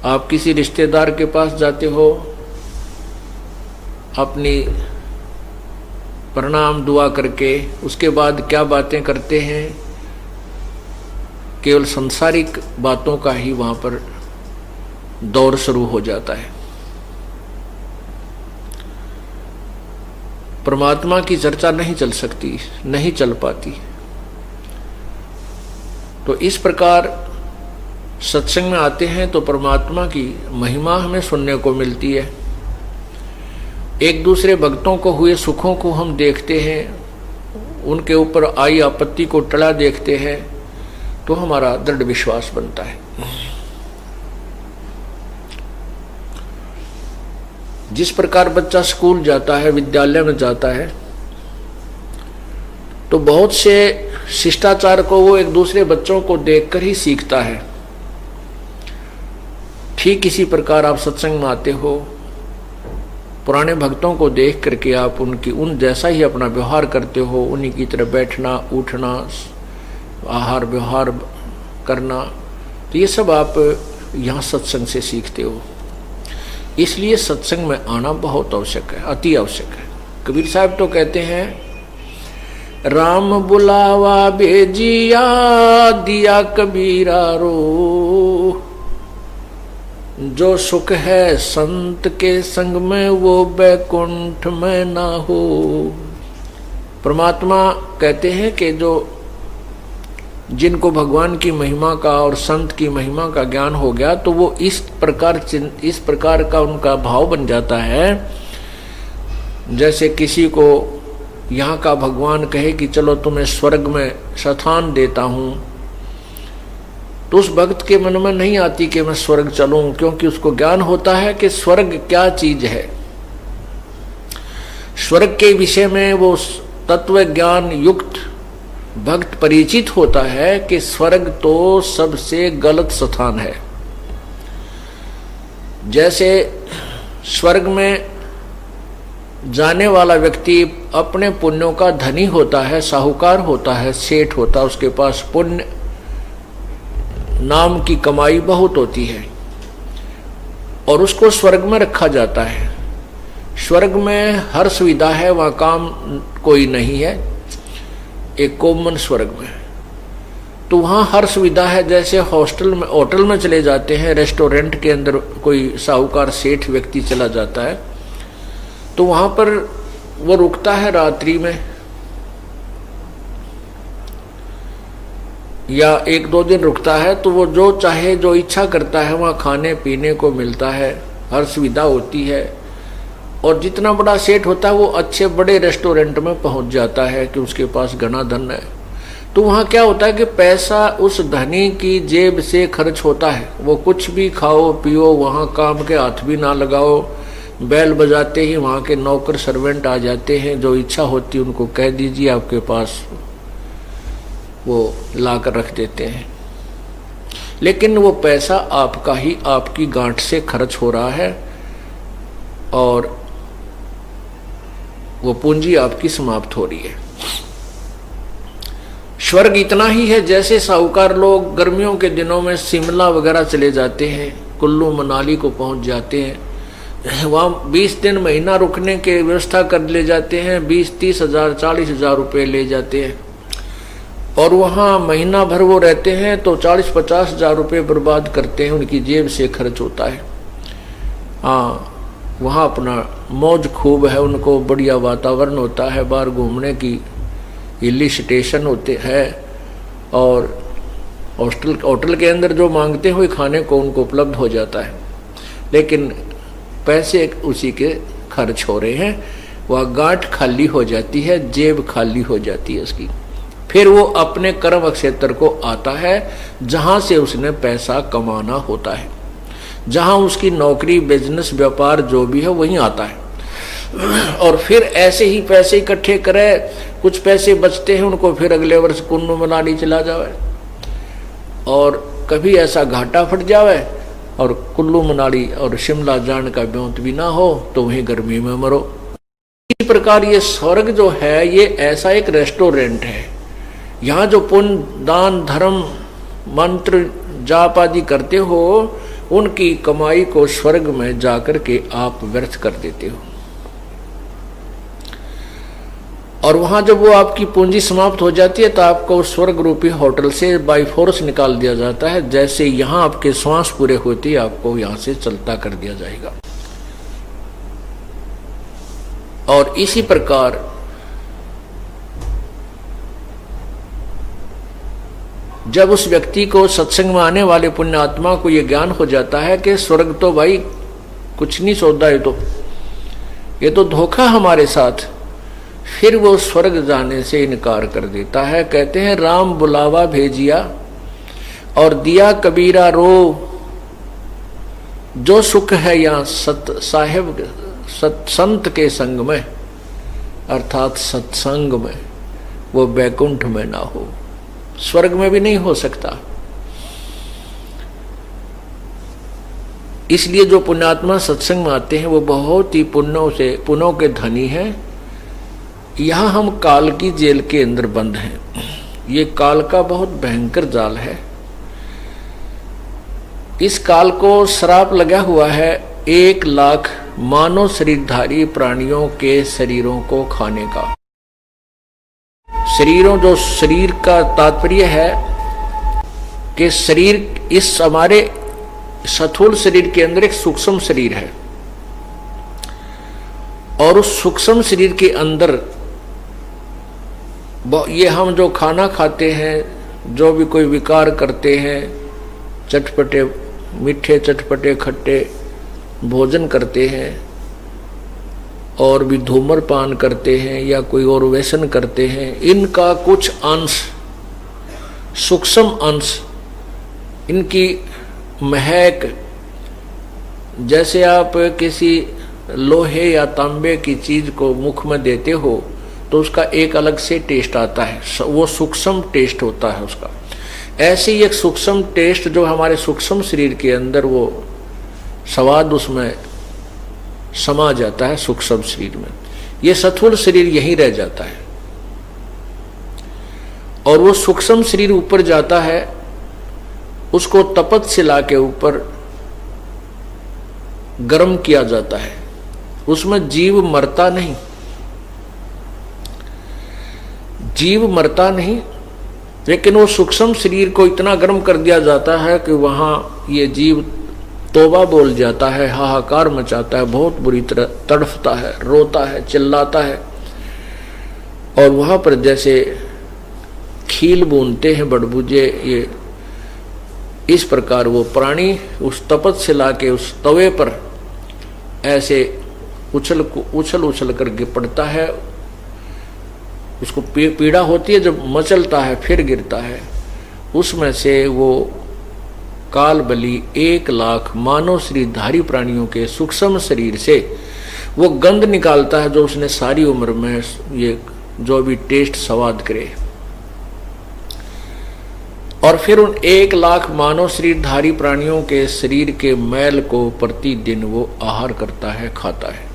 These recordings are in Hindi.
आप किसी रिश्तेदार के पास जाते हो, अपनी प्रणाम दुआ करके उसके बाद क्या बातें करते हैं, केवल सांसारिक बातों का ही वहां पर दौर शुरू हो जाता है। परमात्मा की चर्चा नहीं चल सकती, नहीं चल पाती। तो इस प्रकार सत्संग में आते हैं तो परमात्मा की महिमा हमें सुनने को मिलती है। एक दूसरे भक्तों को हुए सुखों को हम देखते हैं, उनके ऊपर आई आपत्ति को टला देखते हैं, तो हमारा दृढ़ विश्वास बनता है। जिस प्रकार बच्चा स्कूल जाता है, विद्यालय में जाता है, तो बहुत से शिष्टाचार को वो एक दूसरे बच्चों को देखकर ही सीखता है। ठीक इसी प्रकार आप सत्संग में आते हो, पुराने भक्तों को देख करके आप उन जैसा ही अपना व्यवहार करते हो, उन्हीं की तरह बैठना, उठना, आहार व्यवहार करना, तो ये सब आप यहाँ सत्संग से सीखते हो। इसलिए सत्संग में आना बहुत आवश्यक है, अति आवश्यक है। कबीर साहब तो कहते हैं, राम बुलावा भेजिया दिया कबीरा रो, जो सुख है संत के संग में वो बैकुंठ में ना हो। परमात्मा कहते हैं कि जो जिनको भगवान की महिमा का और संत की महिमा का ज्ञान हो गया, तो वो इस प्रकार का उनका भाव बन जाता है, जैसे किसी को यहाँ का भगवान कहे कि चलो तुम्हें स्वर्ग में स्थान देता हूँ, तो उस भक्त के मन में नहीं आती कि मैं स्वर्ग चलूं, क्योंकि उसको ज्ञान होता है कि स्वर्ग क्या चीज है। स्वर्ग के विषय में वो तत्व ज्ञान युक्त भक्त परिचित होता है कि स्वर्ग तो सबसे गलत स्थान है। जैसे स्वर्ग में जाने वाला व्यक्ति अपने पुण्यों का धनी होता है, साहूकार होता है, सेठ होता है, उसके पास पुण्य नाम की कमाई बहुत होती है और उसको स्वर्ग में रखा जाता है। स्वर्ग में हर सुविधा है, वहां काम कोई नहीं है, एक कॉमन स्वर्ग में, तो वहां हर सुविधा है। जैसे होटल में चले जाते हैं, रेस्टोरेंट के अंदर कोई साहूकार सेठ व्यक्ति चला जाता है, तो वहां पर वो रुकता है रात्रि में या 1-2 दिन रुकता है, तो वो जो चाहे जो इच्छा करता है वहाँ खाने पीने को मिलता है, हर सुविधा होती है। और जितना बड़ा सेठ होता है वो अच्छे बड़े रेस्टोरेंट में पहुंच जाता है कि उसके पास घना धन है। तो वहाँ क्या होता है कि पैसा उस धनी की जेब से खर्च होता है। वो कुछ भी खाओ पियो, वहाँ काम के हाथ भी ना लगाओ, बैल बजाते ही वहाँ के नौकर सर्वेंट आ जाते हैं, जो इच्छा होती है उनको कह दीजिए आपके पास, वो ला कर रख देते हैं। लेकिन वो पैसा आपका ही आपकी गांठ से खर्च हो रहा है और वो पूंजी आपकी समाप्त हो रही है। स्वर्ग इतना ही है, जैसे साहूकार लोग गर्मियों के दिनों में शिमला वगैरह चले जाते हैं, कुल्लू मनाली को पहुंच जाते हैं, वहाँ 20 दिन महीना रुकने की व्यवस्था कर ले जाते हैं, 20-30 हजार 40 हजार रुपये ले जाते हैं और वहाँ महीना भर वो रहते हैं तो 40-50 हजार रुपये बर्बाद करते हैं, उनकी जेब से खर्च होता है। हाँ, वहाँ अपना मौज खूब है, उनको बढ़िया वातावरण होता है, बाहर घूमने की हिली स्टेशन होते हैं और होटल के अंदर जो मांगते हुए खाने को उनको उपलब्ध हो जाता है। लेकिन पैसे उसी के खर्च हो रहे हैं, वह गांठ खाली हो जाती है, जेब खाली हो जाती है उसकी। फिर वो अपने कर्म क्षेत्र को आता है जहां से उसने पैसा कमाना होता है, जहां उसकी नौकरी बिजनेस व्यापार जो भी है वहीं आता है। और फिर ऐसे ही पैसे इकट्ठे करे, कुछ पैसे बचते हैं उनको फिर अगले वर्ष कुल्लू मनाली चला जावे, और कभी ऐसा घाटा फट जावे और कुल्लू मनाली और शिमला जाने का ब्योंत भी ना हो तो वहीं गर्मी में मरो। इसी प्रकार ये स्वर्ग जो है ये ऐसा एक रेस्टोरेंट है, यहाँ जो पुण्य दान धर्म मंत्र जाप आदि करते हो उनकी कमाई को स्वर्ग में जाकर के आप व्यर्थ कर देते हो। और वहां जब वो आपकी पूंजी समाप्त हो जाती है तो आपको स्वर्ग रूपी होटल से बाई फोर्स निकाल दिया जाता है। जैसे यहां आपके श्वास पूरे होते ही आपको यहां से चलता कर दिया जाएगा। और इसी प्रकार जब उस व्यक्ति को सत्संग में आने वाले पुण्य आत्मा को यह ज्ञान हो जाता है कि स्वर्ग तो भाई कुछ नहीं सौदा है, ये तो धोखा हमारे साथ, फिर वो स्वर्ग जाने से इनकार कर देता है। कहते हैं राम बुलावा भेजिया और दिया कबीरा रो, जो सुख है यहाँ संत के संग में, अर्थात सत्संग में, वो बैकुंठ में ना हो, स्वर्ग में भी नहीं हो सकता। इसलिए जो पुण्यात्मा सत्संग में आते हैं वो बहुत ही पुण्यों के धनी हैं। यहां हम काल की जेल के अंदर बंद हैं। ये काल का बहुत भयंकर जाल है। इस काल को श्राप लगा हुआ है 1 लाख मानव शरीरधारी प्राणियों के शरीरों को खाने का। शरीरों, जो शरीर का तात्पर्य है कि शरीर, इस हमारे स्थूल शरीर के अंदर एक सूक्ष्म शरीर है और उस सूक्ष्म शरीर के अंदर ये हम जो खाना खाते हैं, जो भी कोई विकार करते हैं, चटपटे मीठे चटपटे खट्टे भोजन करते हैं और भी धूम्रपान करते हैं या कोई और व्यसन करते हैं, इनका कुछ अंश, सूक्ष्म अंश, इनकी महक, जैसे आप किसी लोहे या तांबे की चीज को मुख में देते हो तो उसका एक अलग से टेस्ट आता है, वो सूक्ष्म टेस्ट होता है उसका। ऐसे ही एक सूक्ष्म टेस्ट जो हमारे सूक्ष्म शरीर के अंदर, वो स्वाद उसमें समा जाता है सूक्ष्म शरीर में। ये स्थूल शरीर यहीं रह जाता है और वो सूक्ष्म शरीर ऊपर जाता है, उसको तपतशिला के ऊपर गर्म किया जाता है। उसमें जीव मरता नहीं, जीव मरता नहीं, लेकिन वो सूक्ष्म शरीर को इतना गर्म कर दिया जाता है कि वहां ये जीव तौबा बोल जाता है, हाहाकार मचाता है, बहुत बुरी तरह तड़फता है, रोता है, चिल्लाता है। और वहां पर जैसे खील बूनते हैं बड़बूजे, ये इस प्रकार वो प्राणी उस तपतशिला के उस तवे पर ऐसे उछल करके पड़ता है। उसको पीड़ा होती है, जब मचलता है फिर गिरता है। उसमें से वो काल बलि 1 लाख मानव शरीरधारी प्राणियों के सूक्ष्म शरीर से वो गंध निकालता है जो उसने सारी उम्र में ये जो भी टेस्ट स्वाद करे, और फिर उन 1 लाख मानव शरीरधारी प्राणियों के शरीर के मैल को प्रतिदिन वो आहार करता है, खाता है।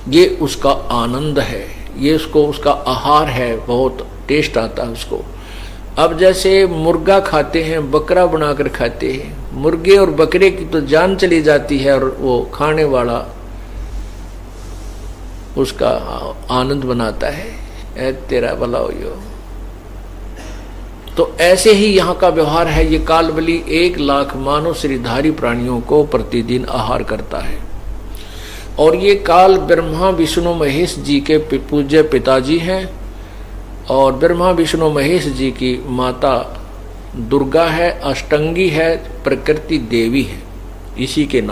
ये उसका आनंद है, ये उसका आहार है, बहुत टेस्ट आता है उसको। अब जैसे मुर्गा खाते हैं, बकरा बनाकर खाते हैं, मुर्गे और बकरे की तो जान चली जाती है और वो खाने वाला उसका आनंद बनाता है, ऐ तेरा भला हो यो। तो ऐसे ही यहाँ का व्यवहार है। ये काल बलि 1 लाख मानव शरीरधारी प्राणियों को प्रतिदिन आहार करता है। और ये काल ब्रह्मा विष्णु महेश जी के पूज्य पिताजी हैं और ब्रह्मा विष्णु महेश जी की माता दुर्गा है, अष्टंगी है, प्रकृति देवी है, इसी के नाम